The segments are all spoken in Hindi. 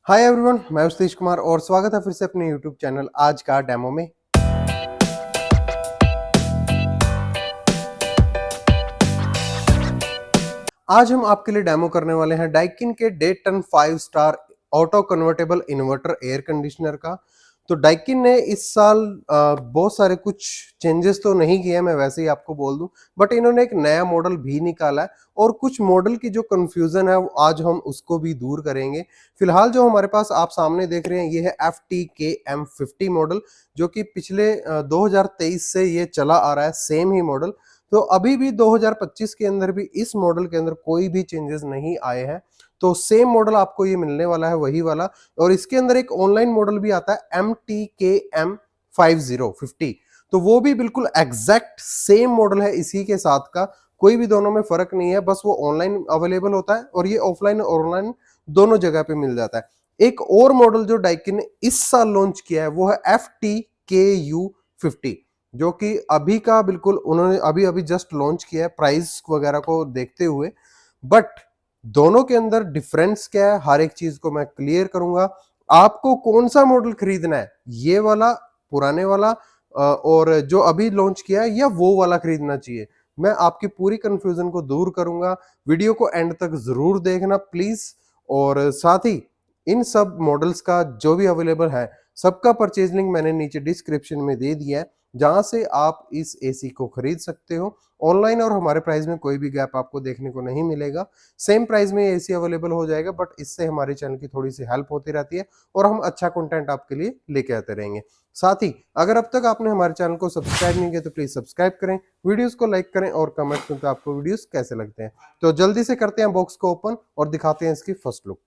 हाय एवरीवन, मैं हूं सतीश कुमार और स्वागत है फिर से अपने यूट्यूब चैनल आज का डेमो में। आज हम आपके लिए डेमो करने वाले हैं डाइकिन के डेटन 5 star auto convertible inverter air conditioner का। तो डाइकिन ने इस साल बहुत सारे कुछ चेंजेस तो नहीं किए, मैं वैसे ही आपको बोल दूं, बट इन्होंने एक नया मॉडल भी निकाला है और कुछ मॉडल की जो कंफ्यूजन है आज हम उसको भी दूर करेंगे। फिलहाल जो हमारे पास आप सामने देख रहे हैं ये है FTKM50 मॉडल, जो कि पिछले 2023 से ये चला आ रहा है, सेम ही मॉडल। तो अभी भी 2025 के अंदर भी इस मॉडल के अंदर कोई भी चेंजेस नहीं आए हैं, तो सेम मॉडल आपको ये मिलने वाला है, वही वाला। और इसके अंदर एक ऑनलाइन मॉडल भी आता है MTKM50 तो वो भी बिल्कुल एग्जैक्ट सेम मॉडल है इसी के साथ का, कोई भी दोनों में फर्क नहीं है, बस वो ऑनलाइन अवेलेबल होता है और ये ऑफलाइन और ऑनलाइन दोनों जगह पे मिल जाता है। एक और मॉडल जो डाइकिन ने इस साल लॉन्च किया है वो है FTKU50, जो कि अभी का बिल्कुल उन्होंने अभी अभी जस्ट लॉन्च किया है प्राइस वगैरह को देखते हुए। बट दोनों के अंदर डिफरेंस क्या है, हर एक चीज को मैं क्लियर करूंगा। आपको कौन सा मॉडल खरीदना है, ये वाला, पुराने वाला और जो अभी लॉन्च किया है, या वो वाला खरीदना चाहिए, मैं आपकी पूरी कंफ्यूजन को दूर करूंगा। वीडियो को एंड तक जरूर देखना प्लीज। और साथ ही इन सब मॉडल्स का जो भी अवेलेबल है सबका परचेज लिंक मैंने नीचे डिस्क्रिप्शन में दे दिया है, जहां से आप इस एसी को खरीद सकते हो। ऑनलाइन और हमारे प्राइस में कोई भी गैप आपको देखने को नहीं मिलेगा, सेम प्राइस में एसी अवेलेबल हो जाएगा। बट इससे हमारे चैनल की थोड़ी सी हेल्प होती रहती है और हम अच्छा कंटेंट आपके लिए लेके आते रहेंगे। साथ ही अगर अब तक आपने हमारे चैनल को सब्सक्राइब नहीं किया तो प्लीज सब्सक्राइब करें, वीडियोस को लाइक करें और कमेंट करें आपको वीडियोस कैसे लगते हैं। तो जल्दी से करते हैं बॉक्स को ओपन और दिखाते हैं इसकी फर्स्ट लुक।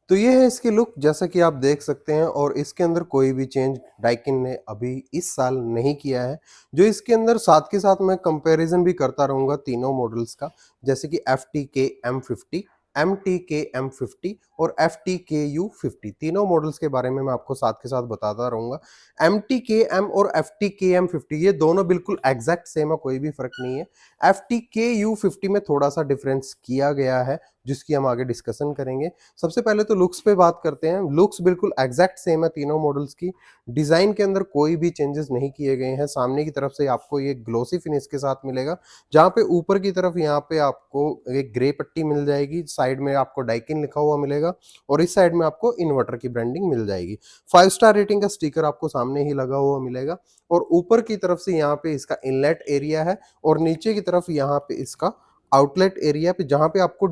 तो ये है इसकी लुक, जैसा कि आप देख सकते हैं, और इसके अंदर कोई भी चेंज डाइकिन ने अभी इस साल नहीं किया है। जो इसके अंदर साथ के साथ मैं कंपैरिजन भी करता रहूंगा तीनों मॉडल्स का, जैसे कि FTKM50, MTKM50 और FTKU50, तीनों मॉडल्स के बारे में मैं आपको साथ के साथ बताता रहूंगा। MTKM और FTKM50 ये दोनों बिल्कुल एग्जैक्ट सेम है, कोई भी फर्क नहीं है। FTKU50 में थोड़ा सा डिफरेंस किया गया है, जिसकी हम आगे डिस्कशन करेंगे। सबसे पहले तो लुक्स पे बात करते हैं। लुक्स बिल्कुल एग्जैक्ट सेम है तीनों मॉडल्स की, डिजाइन के अंदर कोई भी चेंजेस नहीं किए गए हैं। सामने की तरफ से आपको ये ग्लोसी फिनिश के साथ मिलेगा, जहां पे ऊपर की तरफ यहाँ पे आपको एक ग्रे पट्टी मिल जाएगी, साइड में आपको डाइकिन लिखा हुआ मिलेगा और इस साइड में आपको इन्वर्टर की ब्रांडिंग मिल जाएगी। 5 स्टार रेटिंग का स्टिकर आपको सामने ही लगा हुआ मिलेगा और ऊपर की तरफ से यहाँ पे इसका इनलेट एरिया है और नीचे की तरफ यहाँ पे इसका आउटलेट एरिया पे, जहां पे आपको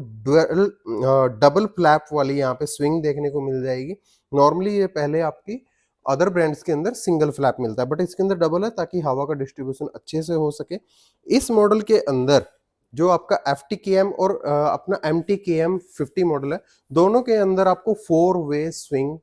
डबल फ्लैप वाली यहाँ पे स्विंग देखने को मिल जाएगी। नॉर्मली ये पहले आपकी अदर ब्रांड्स के अंदर सिंगल फ्लैप मिलता है, बट इसके अंदर डबल है ताकि हवा का डिस्ट्रीब्यूशन अच्छे से हो सके। इस मॉडल के अंदर जो आपका FTKM और अपना MTKM50 मॉडल है, दोनों के अंदर आपको 4 वे स्विंग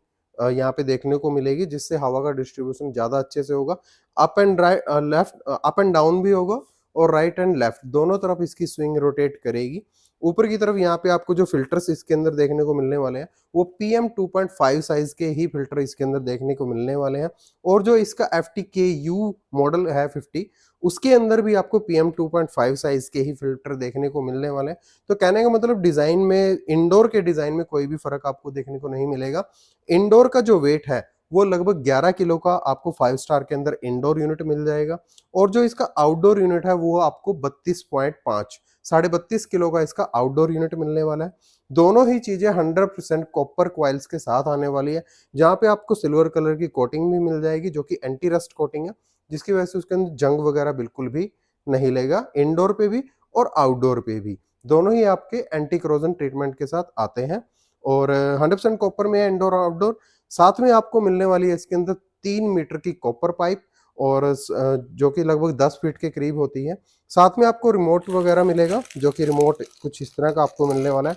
यहाँ पे देखने को मिलेगी, जिससे हवा का डिस्ट्रीब्यूशन ज्यादा अच्छे से होगा। Up and left, up and down भी होगा और राइट एंड लेफ्ट दोनों तरफ इसकी स्विंग रोटेट करेगी। ऊपर की तरफ यहाँ पे आपको जो फिल्टर्स इसके अंदर देखने को मिलने वाले हैं वो PM 2.5 साइज के ही फिल्टर इसके अंदर देखने को मिलने वाले हैं। और जो इसका FTKU मॉडल है 50, उसके अंदर भी आपको PM 2.5 साइज के ही फिल्टर देखने को मिलने वाले हैं। तो कहने का मतलब डिजाइन में, इंडोर के डिजाइन में कोई भी फर्क आपको देखने को नहीं मिलेगा। इंडोर का जो वेट है वो लगभग 11 किलो का आपको 5 स्टार के अंदर इंडोर यूनिट मिल जाएगा और जो इसका आउटडोर यूनिट है वो आपको 32.5, 32.5 किलो का इसका आउटडोर यूनिट मिलने वाला है। दोनों ही चीजें 100% कॉपर क्वाइल्स के साथ आने वाली है, जहां पे आपको सिल्वर कलर की कोटिंग भी मिल जाएगी, जो कि एंटी रस्ट कोटिंग है, जिसकी वजह से उसके अंदर जंग वगैरह बिल्कुल भी नहीं लेगा। इंडोर पे भी और आउटडोर पे भी दोनों ही आपके एंटी क्रोजन ट्रीटमेंट के साथ आते हैं और 100% कॉपर में है इंडोर और आउटडोर। साथ में आपको मिलने वाली है इसके अंदर 3 मीटर की कॉपर पाइप और जो कि लगभग 10 फीट के करीब होती है। साथ में आपको रिमोट वगैरह मिलेगा, जो कि रिमोट कुछ इस तरह का आपको मिलने वाला है।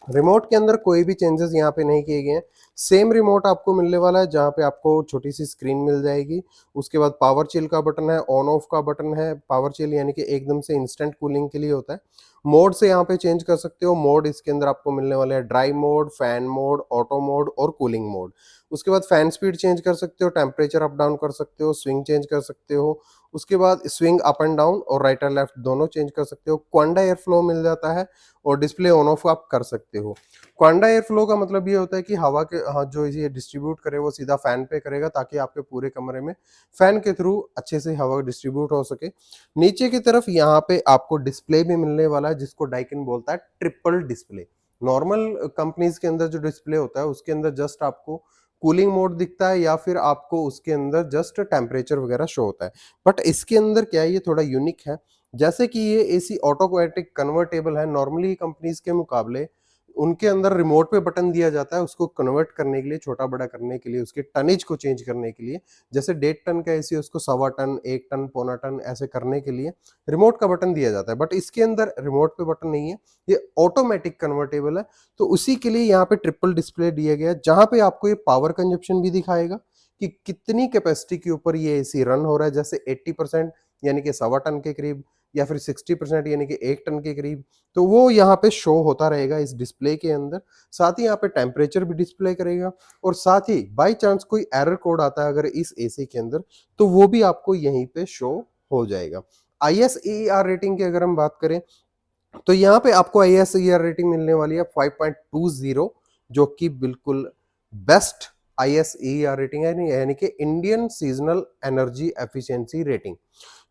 रिमोट के अंदर कोई भी चेंजेस यहाँ पे नहीं किए गए हैं। सेम रिमोट आपको मिलने वाला है जहाँ पे आपको छोटी-सी स्क्रीन मिल जाएगी। उसके बाद पावर चिल का बटन है, ऑन ऑफ का बटन है। पावर चिल यानी कि एकदम से इंस्टेंट कूलिंग के लिए होता है। मोड से यहाँ पे चेंज कर सकते हो। मोड इसके अंदर आपको मिलने वाले हैं dry mode, fan mode, auto mode और कूलिंग मोड। उसके बाद फैन स्पीड चेंज कर सकते हो, टेम्परेचर अप डाउन कर सकते हो, स्विंग चेंज कर सकते हो। उसके बाद स्विंग अप एंड डाउन और राइट और लेफ्ट दोनों चेंज कर सकते हो। क्वांडा एयर फ्लो मिल जाता है और डिस्प्ले ऑन ऑफ आप कर सकते हो। क्वांडा एयर फ्लो का मतलब ये होता है कि हवा के जो ये डिस्ट्रीब्यूट करे वो सीधा फैन पे करेगा ताकि आपके पूरे कमरे में फैन के थ्रू अच्छे से हवा डिस्ट्रीब्यूट हो सके। नीचे की तरफ यहाँ पे आपको डिस्प्ले भी मिलने वाला है जिसको डाइकिन बोलता है ट्रिपल डिस्प्ले। नॉर्मल कंपनीज के अंदर जो डिस्प्ले होता है उसके अंदर जस्ट आपको कूलिंग मोड दिखता है या फिर आपको उसके अंदर जस्ट टेम्परेचर वगैरह शो होता है। बट इसके अंदर क्या है, ये थोड़ा यूनिक है। जैसे कि ये एसी ऑटोमेटिक कन्वर्टेबल है, नॉर्मली कंपनीज के मुकाबले उनके अंदर रिमोट पे बटन दिया जाता है उसको कन्वर्ट करने के लिए, छोटा-बड़ा करने के लिए, उसके टनेज को चेंज करने के लिए। जैसे 1.5 टन का एसी है उसको 1.25 टन, 1 टन, पौना टन ऐसे करने के लिए रिमोट का बटन दिया जाता है। बट इसके अंदर रिमोट पे बटन नहीं है, ये ऑटोमेटिक कन्वर्टेबल है। तो उसी के लिए यहाँ पे ट्रिपल डिस्प्ले दिया गया है, जहाँ पे आपको ये पावर कंजप्शन भी दिखाएगा कि कितनी कैपेसिटी के ऊपर ये एसी रन हो रहा है। जैसे 80% यानी कि 1.25 टन के करीब या फिर 60% यानी कि 1 टन के करीब, तो वो यहाँ पे शो होता रहेगा इस डिस्प्ले के अंदर। साथ ही यहाँ पे टेम्परेचर भी डिस्प्ले करेगा और साथ ही बाय चांस कोई एरर कोड आता है अगर इस एसी के अंदर, तो वो भी आपको यहीं पे शो हो जाएगा। ISER रेटिंग की अगर हम बात करें तो यहाँ पे आपको ISER रेटिंग मिलने वाली है 5.20, जो कि बिल्कुल बेस्ट ISER रेटिंग है, यानी कि Indian seasonal energy efficiency rating.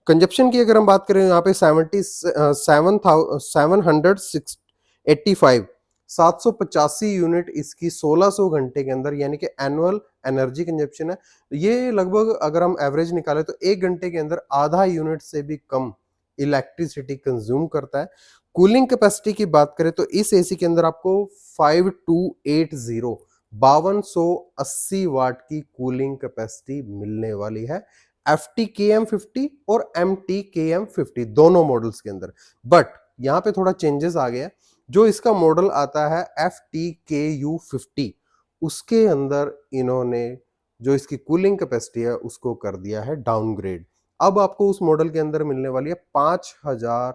Consumption की अगर हम बात करें यहाँ पे 785 यूनिट इसकी 1600 घंटे के अंदर, यानी कि एनुअल एनर्जी कंजप्शन है। ये लगभग अगर हम एवरेज निकालें तो 1 घंटे के अंदर आधा यूनिट से भी कम इलेक्ट्रिसिटी कंज्यूम करता है। कूलिंग कैपेसिटी की बात करें तो इस एसी के अंदर आपको 5280 5280 वाट की कूलिंग कैपेसिटी मिलने वाली है FT-KM50 और MT-KM50 दोनों मॉडल्स के अंदर। बट यहाँ पे थोड़ा चेंजेस आ गया। जो इसका मॉडल आता है FT-KU50, उसके अंदर इन्होंने जो इसकी कूलिंग कैपेसिटी है उसको कर दिया है डाउनग्रेड। अब आपको उस मॉडल के अंदर मिलने वाली है 5000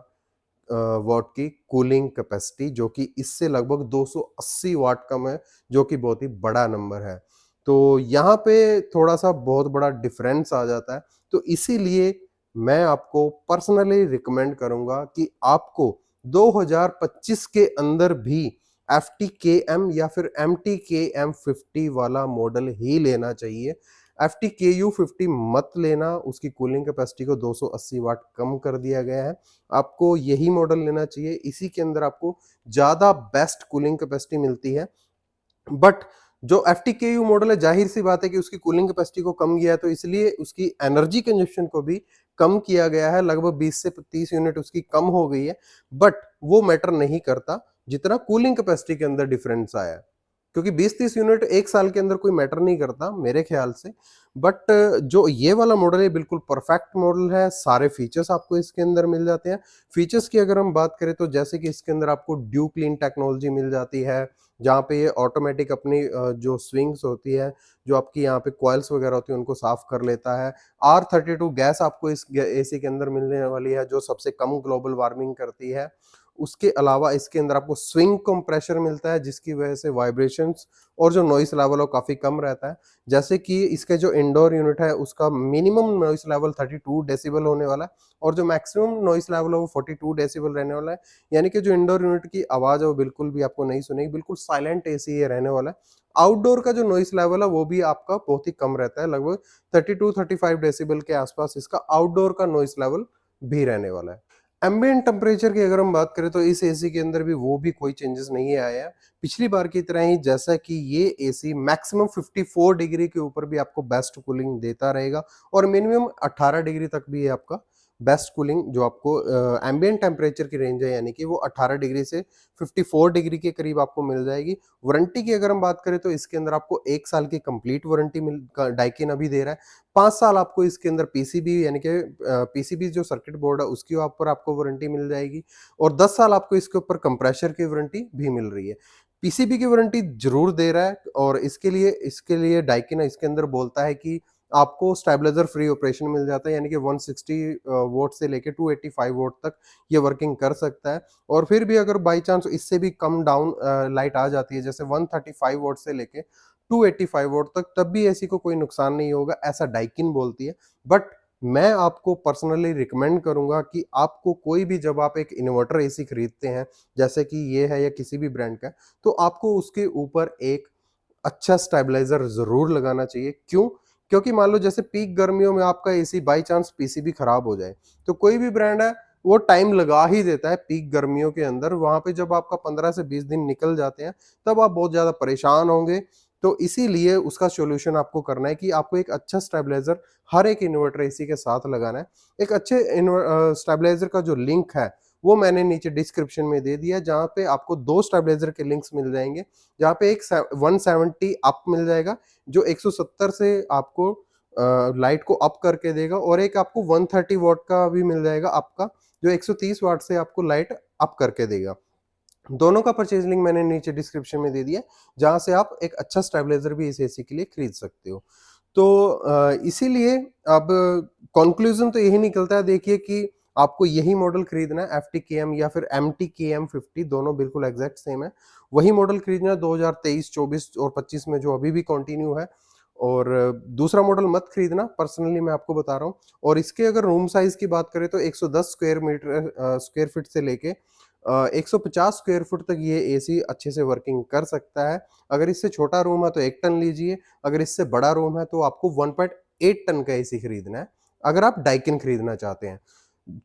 वाट की कूलिंग कैपेसिटी, जो कि इससे लगभग 280 वाट कम है, जो कि बहुत ही बड़ा नंबर है। तो यहाँ पे थोड़ा-सा बहुत बड़ा डिफरेंस आ जाता है। तो इसीलिए मैं आपको पर्सनली रिकमेंड करूँगा कि आपको 2025 के अंदर भी FT-KM या फिर MT-KM50 वाला मॉडल ही लेना चाहिए। FT-KU50 मत लेना, उसकी कूलिंग कैपेसिटी को 280 वाट कम कर दिया गया है। आपको यही मॉडल लेना चाहिए, इसी के अंदर आपको ज़्यादा बेस्ट कूलिंग कैपेसिटी मिलती है। बट जो FT-KU मॉडल है, जाहिर सी बात है कि उसकी कूलिंग कैपेसिटी को कम किया है, तो इसलिए उसकी एनर्जी कंजप्शन को भी कम किया गया है, लगभग 20 से 30 यूनिट उसकी कम हो गई है। बट वो मैटर नहीं करता जितना कूलिंग कैपेसिटी के अंदर डिफरेंस आया है, क्योंकि 20-30 यूनिट एक साल के अंदर कोई मैटर नहीं करता मेरे ख्याल से। बट जो ये वाला मॉडल है बिल्कुल परफेक्ट मॉडल है, सारे फीचर्स आपको इसके अंदर मिल जाते हैं। फीचर्स की अगर हम बात करें तो जैसे कि इसके अंदर आपको ड्यू क्लीन टेक्नोलॉजी मिल जाती है, जहाँ पे ये ऑटोमेटिक अपनी जो स्विंग्स होती है, जो आपकी यहाँ पे कॉइल्स वगैरह होती है उनको साफ कर लेता है। R32 गैस आपको इस एसी के अंदर मिलने वाली है, जो सबसे कम ग्लोबल वार्मिंग करती है। उसके अलावा इसके अंदर आपको स्विंग कंप्रेशर मिलता है, जिसकी वजह से वाइब्रेशंस और जो नॉइस लेवल है वो काफ़ी कम रहता है। जैसे कि इसके जो इंडोर यूनिट है उसका मिनिमम नॉइस लेवल 32 डेसिबल होने वाला है और जो मैक्सिमम नॉइस लेवल है वो 42 डेसिबल रहने वाला है। यानी कि जो इंडोर यूनिट की आवाज़ है वो बिल्कुल भी आपको नहीं सुनेगी, बिल्कुल साइलेंट एसी ये रहने वाला है। आउटडोर का जो नॉइस लेवल है वो भी आपका बहुत ही कम रहता है, लगभग 32-35 डेसिबल के आसपास इसका आउटडोर का नॉइस लेवल भी रहने वाला है। एम्बिएंट टेम्परेचर की अगर हम बात करें तो इस एसी के अंदर भी वो भी कोई चेंजेस नहीं आया है। पिछली बार की तरह ही, जैसा कि ये एसी मैक्सिमम 54 डिग्री के ऊपर भी आपको बेस्ट कूलिंग देता रहेगा और मिनिमम 18 डिग्री तक भी ये आपका बेस्ट कूलिंग जो आपको एम्बिएंट टेम्परेचर की रेंज है, यानी कि वो 18 डिग्री से 54 डिग्री के करीब आपको मिल जाएगी। वारंटी की अगर हम बात करें तो इसके अंदर आपको 1 साल की कंप्लीट वारंटी डाइकिन अभी दे रहा है। 5 साल आपको इसके अंदर पीसीबी यानी कि पीसीबी जो सर्किट बोर्ड है उसके ऊपर आपको वारंटी मिल जाएगी और 10 साल आपको इसके ऊपर कंप्रेसर की वारंटी भी मिल रही है। पीसीबी की वारंटी ज़रूर दे रहा है और इसके लिए डाइकिन इसके अंदर बोलता है कि आपको स्टेबलाइज़र फ्री ऑपरेशन मिल जाता है, यानी कि 160 वोल्ट से लेके 285 वोल्ट तक ये वर्किंग कर सकता है। और फिर भी अगर बाय चांस इससे भी कम डाउन लाइट आ जाती है, जैसे 135 वोल्ट से लेके 285 वोल्ट तक, तब भी एसी को कोई नुकसान नहीं होगा, ऐसा डाइकिन बोलती है। बट मैं आपको पर्सनली रिकमेंड करूँगा कि आपको कोई भी, जब आप एक इन्वर्टर एसी खरीदते हैं, जैसे कि ये है या किसी भी ब्रांड का, तो आपको उसके ऊपर एक अच्छा स्टेबलाइज़र ज़रूर लगाना चाहिए। क्यों? क्योंकि मान लो जैसे पीक गर्मियों में आपका एसी बाय चांस पीसीबी खराब हो जाए, तो कोई भी ब्रांड है, वो टाइम लगा ही देता है पीक गर्मियों के अंदर। वहाँ पे जब आपका 15 से 20 दिन निकल जाते हैं, तब आप बहुत ज़्यादा परेशान होंगे। तो इसीलिए उसका सॉल्यूशन आपको करना है कि आपको एक अच्छा स्टेबलाइज़र हर एक इन्वर्टर एसी के साथ लगाना है। एक अच्छे स्टेबलाइज़र का जो लिंक है, वो मैंने नीचे डिस्क्रिप्शन में दे दिया है, जहाँ पे आपको 2 स्टेबलाइज़र के लिंक्स मिल जाएँगे। जहाँ पे एक 170 अप मिल जाएगा, जो 170 से आपको लाइट को अप करके देगा, और एक आपको 130 वॉट का भी मिल जाएगा आपका, जो 130 वाट से आपको लाइट अप करके देगा। दोनों का परचेज लिंक मैंने नीचे डिस्क्रिप्शन में दे दिया है, जहाँ से आप एक अच्छा स्टेबलाइज़र भी इस एसी के लिए खरीद सकते हो। तो इसीलिए अब कॉन्क्लूज़न तो यही निकलता है, देखिए कि आपको यही मॉडल खरीदना है, एफटीकेएम या फिर एमटीकेएम 50, दोनों बिल्कुल एग्ज़ैक्ट सेम है। वही मॉडल खरीदना है 2023, 24 और 25 में, जो अभी भी कंटिन्यू है। और दूसरा मॉडल मत खरीदना, पर्सनली मैं आपको बता रहा हूँ। और इसके अगर रूम साइज़ की बात करें, तो 110 स्क्वायर फीट से लेके 150 स्क्वायर फुट तक ये एसी अच्छे से वर्किंग कर सकता है। अगर इससे छोटा रूम है तो 1 टन लीजिए, अगर इससे बड़ा रूम है तो आपको 1.8 टन का एसी खरीदना है, अगर आप डाइकिन खरीदना चाहते हैं।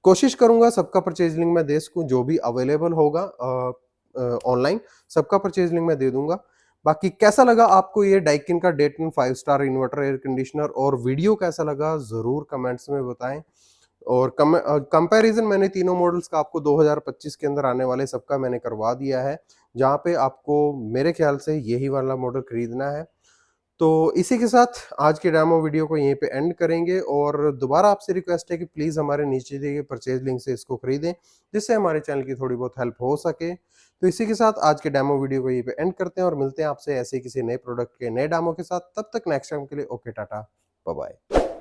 कोशिश करूँगा सबका परचेज़ लिंक मैं दे सकूँ, जो भी अवेलेबल होगा ऑनलाइन, सबका परचेज़ लिंक मैं दे दूँगा। बाकी कैसा लगा आपको ये डाइकिन का डेटन 5 स्टार इन्वर्टर एयर कंडीशनर, और वीडियो कैसा लगा ज़रूर कमेंट्स में बताएँ। और कंपैरिज़न मैंने तीनों मॉडल्स का आपको 2025 के अंदर आने वाले सबका मैंने करवा दिया है, जहाँ पे आपको मेरे ख्याल से यही वाला मॉडल खरीदना है। तो इसी के साथ आज की डेमो वीडियो को यहीं पे एंड करेंगे, और दोबारा आपसे रिक्वेस्ट है कि प्लीज़ हमारे नीचे दिए गए परचेज़ लिंक से इसको खरीदें, जिससे हमारे चैनल की थोड़ी बहुत हेल्प हो सके। तो इसी के साथ आज के डेमो वीडियो को यहीं पे एंड करते हैं, और मिलते हैं आपसे ऐसे ही किसी नए प्रोडक्ट के नए डेमो के साथ। तब तक नेक्स्ट टाइम के लिए ओके, टाटा, बाय बाय।